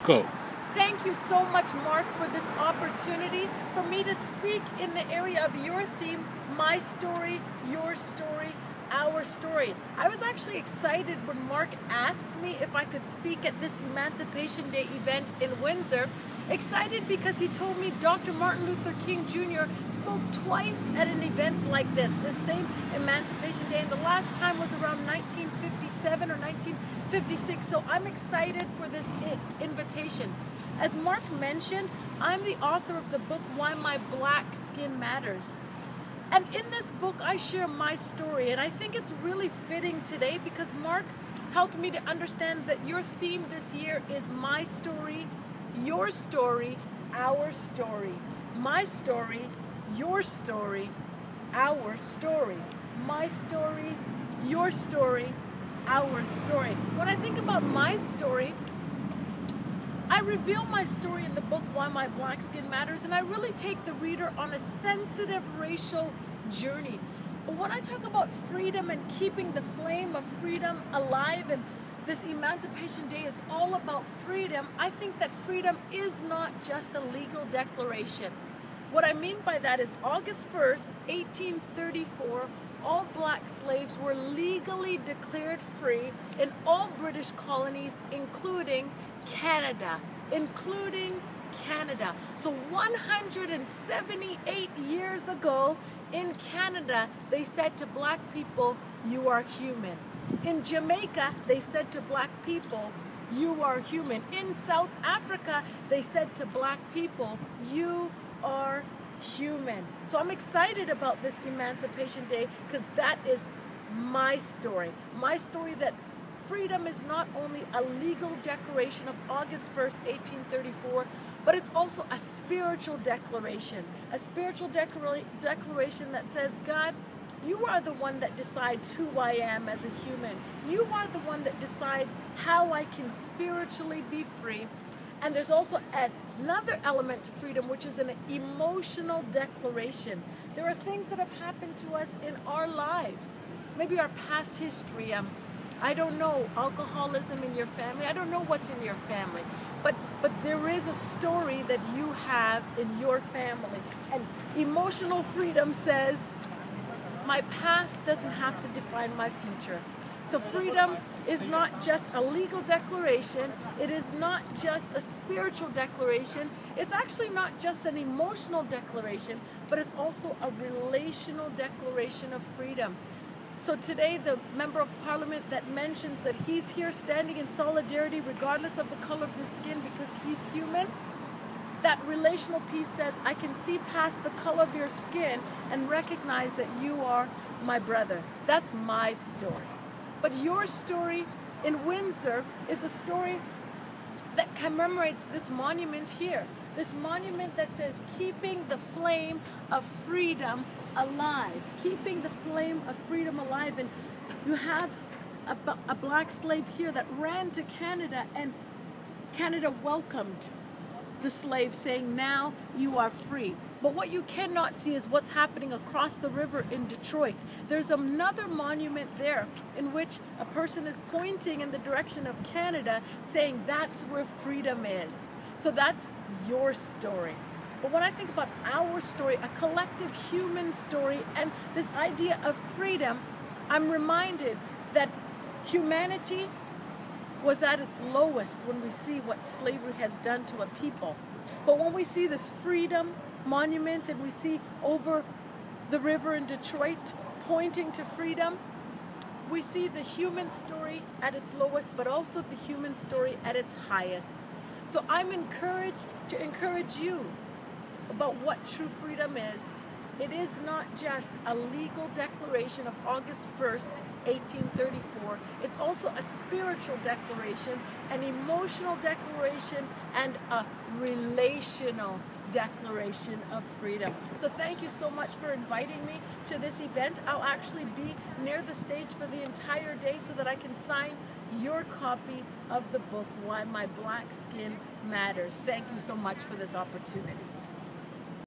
Go. Thank you so much, Mark, for this opportunity for me to speak in the area of your theme, my story, your story, our story. I was actually excited when Mark asked me if I could speak at this Emancipation Day event in Windsor. Excited because he told me Dr. Martin Luther King Jr. spoke twice at an event like this same Emancipation Day, and the last time was around 1957 or 1956, so I'm excited for this invitation. As Mark mentioned, I'm the author of the book, Why My Black Skin Matters. And in this book, I share my story, and I think it's really fitting today because Mark helped me to understand that your theme this year is my story, your story, our story. My story, your story, our story. My story, your story, our story. When I think about my story, I reveal my story in the book, Why My Black Skin Matters, and I really take the reader on a sensitive racial journey. But when I talk about freedom and keeping the flame of freedom alive, and this Emancipation Day is all about freedom, I think that freedom is not just a legal declaration. What I mean by that is August 1st, 1834, all black slaves were legally declared free in all British colonies, including Canada. So 178 years ago in Canada, they said to black people, you are human. In Jamaica, they said to black people, you are human. In South Africa, they said to black people, you are human. So I'm excited about this Emancipation Day because that is my story. My story that freedom is not only a legal declaration of August 1st, 1834, but it's also a spiritual declaration. A spiritual declaration that says, God, you are the one that decides who I am as a human. You are the one that decides how I can spiritually be free. And there's also another element to freedom, which is an emotional declaration. There are things that have happened to us in our lives. Maybe our past history, I don't know, alcoholism in your family. I don't know what's in your family. But there is a story that you have in your family. And emotional freedom says, my past doesn't have to define my future. So freedom is not just a legal declaration. It is not just a spiritual declaration. It's actually not just an emotional declaration, but it's also a relational declaration of freedom. So today, the Member of Parliament that mentions that he's here standing in solidarity regardless of the color of his skin because he's human, that relational piece says, I can see past the color of your skin and recognize that you are my brother. That's my story. But your story in Windsor is a story that commemorates this monument here. This monument that says, keeping the flame of freedom alive. Keeping the flame of freedom alive. And you have a black slave here that ran to Canada, and Canada welcomed the slave, saying, now you are free. But what you cannot see is what's happening across the river in Detroit. There's another monument there in which a person is pointing in the direction of Canada, saying that's where freedom is. So that's your story. But when I think about our story, a collective human story, and this idea of freedom, I'm reminded that humanity was at its lowest when we see what slavery has done to a people. But when we see this freedom monument and we see over the river in Detroit pointing to freedom, we see the human story at its lowest, but also the human story at its highest. So I'm encouraged to encourage you about what true freedom is. It is not just a legal declaration of August 1st, 1834. It's also a spiritual declaration, an emotional declaration, and a relational declaration of freedom. So thank you so much for inviting me to this event. I'll actually be near the stage for the entire day so that I can sign your copy of the book, Why My Black Skin Matters. Thank you so much for this opportunity.